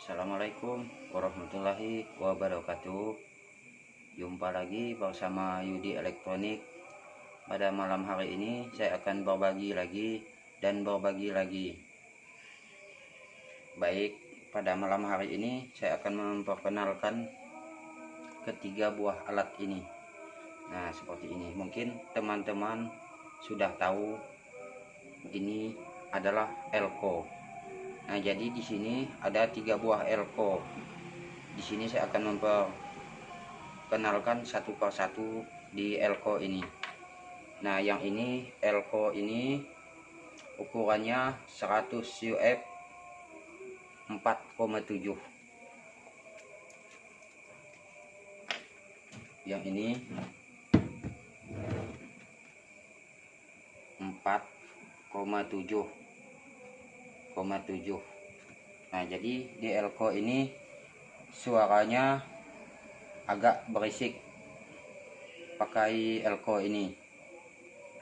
Assalamualaikum warahmatullahi wabarakatuh. Jumpa lagi bersama Yudi Elektronik. Pada malam hari ini saya akan berbagi lagi. Baik, pada malam hari ini saya akan memperkenalkan ketiga buah alat ini. Nah, seperti ini. Mungkin teman-teman sudah tahu ini adalah elko. Nah, jadi di sini ada 3 buah elko. Di sini saya akan memperkenalkan satu persatu di elko ini. Nah, yang ini elko ini ukurannya 100 UF 4,7. Yang ini 4,7. Nah, jadi di elko ini suaranya agak berisik pakai elko ini.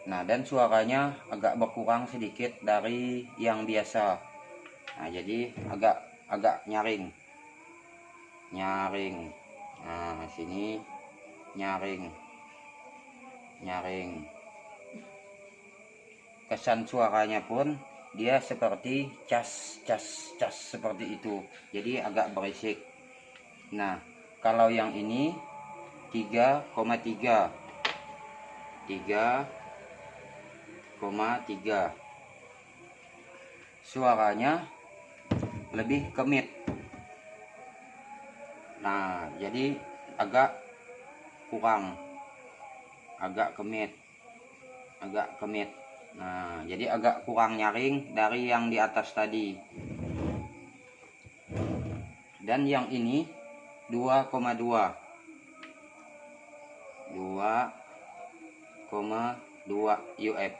Nah, dan suaranya agak berkurang sedikit dari yang biasa. Nah, jadi agak nyaring. Nah, sini nyaring. Kesan suaranya pun dia seperti cas seperti itu, jadi agak berisik. Nah, kalau yang ini 3,3 suaranya lebih kemit. Nah, jadi agak kurang, agak kemit. Nah, jadi agak kurang nyaring dari yang di atas tadi. Dan yang ini 2,2 UF.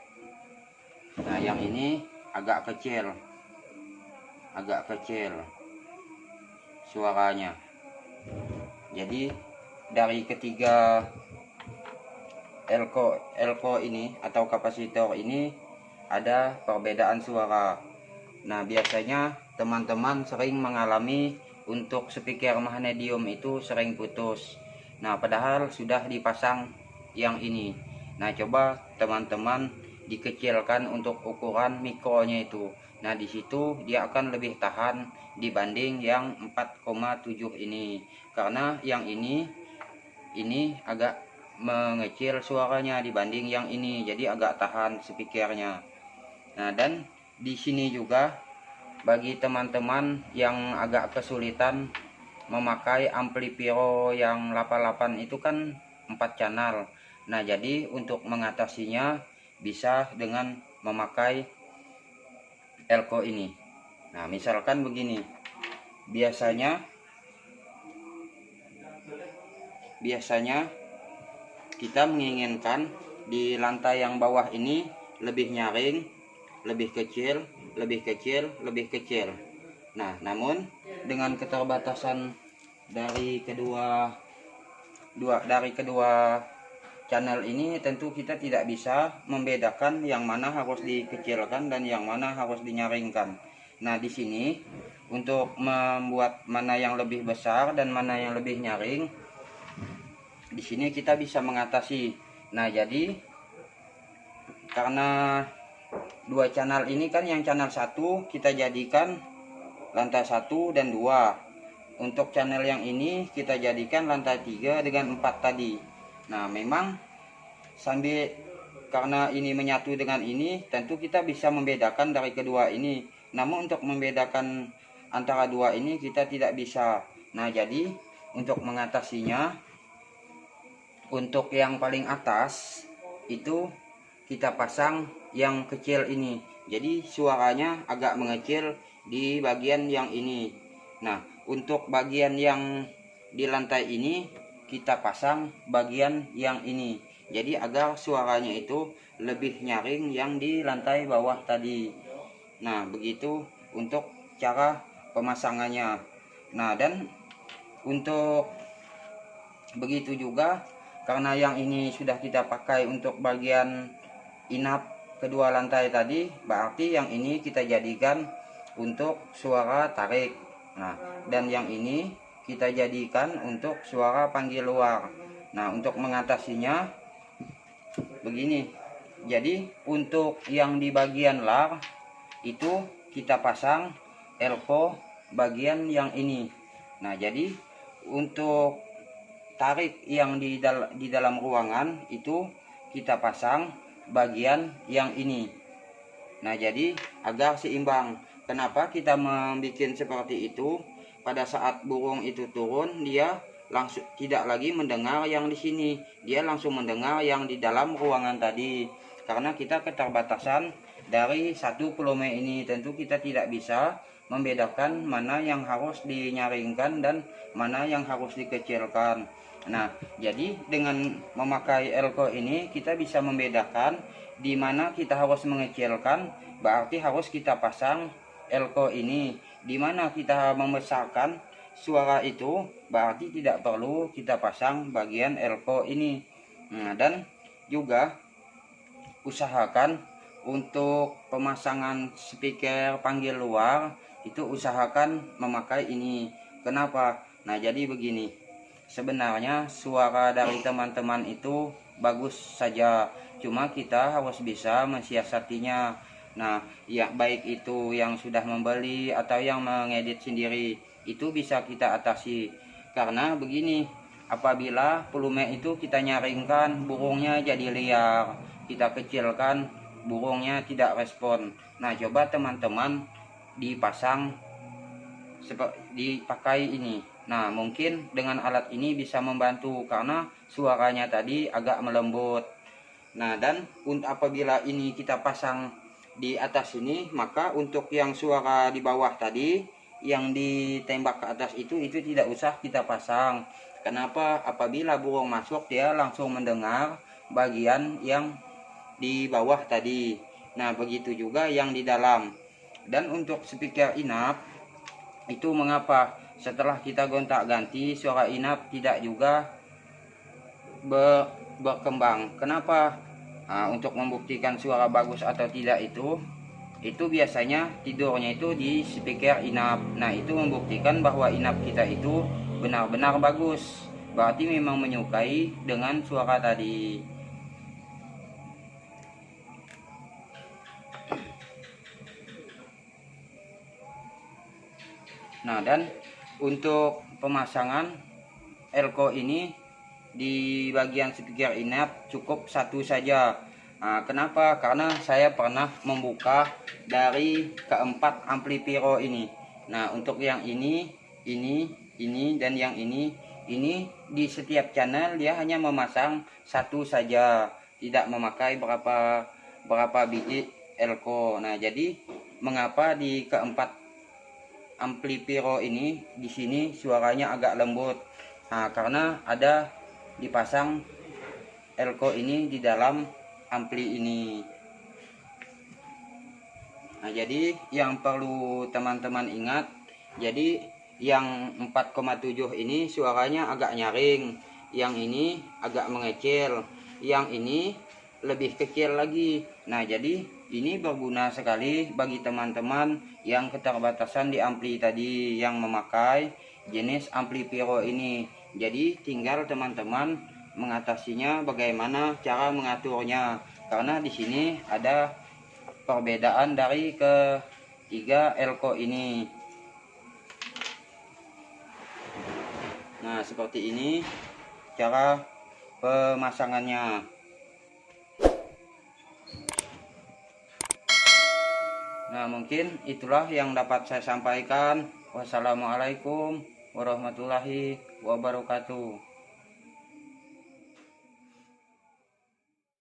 Nah, yang ini agak kecil suaranya. Jadi dari ketiga elko ini atau kapasitor ini ada perbedaan suara. Nah, biasanya teman-teman sering mengalami untuk speaker magnesium itu sering putus. Nah, padahal sudah dipasang yang ini. Nah, coba teman-teman dikecilkan untuk ukuran mikronya itu. Nah, di situ dia akan lebih tahan dibanding yang 4,7 ini. Karena yang ini agak mengecil suaranya dibanding yang ini, jadi agak tahan speakernya. Nah, dan di sini juga bagi teman-teman yang agak kesulitan memakai amplifier yang 88 itu kan 4 channel. Nah, jadi untuk mengatasinya bisa dengan memakai elko ini. Nah, misalkan begini, biasanya kita menginginkan di lantai yang bawah ini lebih nyaring, lebih kecil. Nah, namun dengan keterbatasan dari kedua channel ini, tentu kita tidak bisa membedakan yang mana harus dikecilkan dan yang mana harus dinyaringkan. Nah, di sini untuk membuat mana yang lebih besar dan mana yang lebih nyaring, di sini kita bisa mengatasi. Nah, jadi karena 2 channel ini kan, yang channel 1 kita jadikan lantai 1 dan 2. Untuk channel yang ini kita jadikan lantai 3 dengan 4 tadi. Nah, memang sambil karena ini menyatu dengan ini, tentu kita bisa membedakan dari kedua ini. Namun untuk membedakan antara dua ini kita tidak bisa. Nah, jadi untuk mengatasinya, untuk yang paling atas itu kita pasang yang kecil ini. Jadi suaranya agak mengecil di bagian yang ini. Nah, untuk bagian yang di lantai ini kita pasang bagian yang ini. Jadi agar suaranya itu lebih nyaring yang di lantai bawah tadi. Nah, begitu untuk cara pemasangannya. Nah, dan untuk begitu juga karena yang ini sudah kita pakai untuk bagian inap kedua lantai tadi, berarti yang ini kita jadikan untuk suara tarik. Nah, dan yang ini kita jadikan untuk suara panggil luar. Nah, untuk mengatasinya begini. Jadi untuk yang di bagian lar itu kita pasang elko bagian yang ini. Nah, jadi untuk tarik yang di dalam ruangan itu kita pasang bagian yang ini. Nah, jadi agar seimbang. Kenapa kita membuat seperti itu? Pada saat burung itu turun, dia langsung tidak lagi mendengar yang di sini, dia langsung mendengar yang di dalam ruangan tadi. Karena kita keterbatasan dari satu volume ini, tentu kita tidak bisa membedakan mana yang harus dinyaringkan dan mana yang harus dikecilkan. Nah, jadi dengan memakai elko ini kita bisa membedakan di mana kita harus mengecilkan, berarti harus kita pasang elko ini. Di mana kita membesarkan suara itu, berarti tidak perlu kita pasang bagian elko ini. Nah, dan juga usahakan untuk pemasangan speaker panggil luar itu usahakan memakai ini. Kenapa? Nah, jadi begini. Sebenarnya suara dari teman-teman itu bagus saja, cuma kita harus bisa mensiasatinya. Nah, ya baik itu yang sudah membeli atau yang mengedit sendiri, itu bisa kita atasi. Karena begini, apabila volume itu kita nyaringkan, burungnya jadi liar, kita kecilkan, burungnya tidak respon. Nah, coba teman-teman dipasang dipakai ini. Nah, mungkin dengan alat ini bisa membantu karena suaranya tadi agak melembut. Nah, dan apabila ini kita pasang di atas ini, maka untuk yang suara di bawah tadi yang ditembak ke atas itu tidak usah kita pasang. Kenapa? Apabila burung masuk, dia langsung mendengar bagian yang di bawah tadi. Nah, begitu juga yang di dalam. Dan untuk speaker inap itu mengapa setelah kita gonta-ganti suara inap tidak juga berkembang. Kenapa? Nah, untuk membuktikan suara bagus atau tidak itu biasanya tidurnya itu di speaker inap. Nah, itu membuktikan bahwa inap kita itu benar-benar bagus, berarti memang menyukai dengan suara tadi. Nah, dan untuk pemasangan elko ini di bagian speaker inap cukup satu saja. Nah, kenapa? Karena saya pernah membuka dari keempat amplifiro ini. Nah, untuk yang ini, dan yang ini di setiap channel dia hanya memasang satu saja, tidak memakai berapa biji elko. Nah, jadi mengapa di keempat amplifiro ini di sini suaranya agak lembut? Nah, karena ada dipasang elko ini di dalam ampli ini. Nah, jadi yang perlu teman-teman ingat, jadi yang 4,7 ini suaranya agak nyaring, yang ini agak mengecil, yang ini lebih kecil lagi. Nah, jadi ini berguna sekali bagi teman-teman yang keterbatasan di ampli tadi, yang memakai jenis amplifiro ini. Jadi tinggal teman-teman mengatasinya, bagaimana cara mengaturnya, karena di sini ada perbedaan dari ketiga elko ini. Nah, seperti ini cara pemasangannya. Nah, mungkin itulah yang dapat saya sampaikan. Wassalamualaikum warahmatullahi wabarakatuh.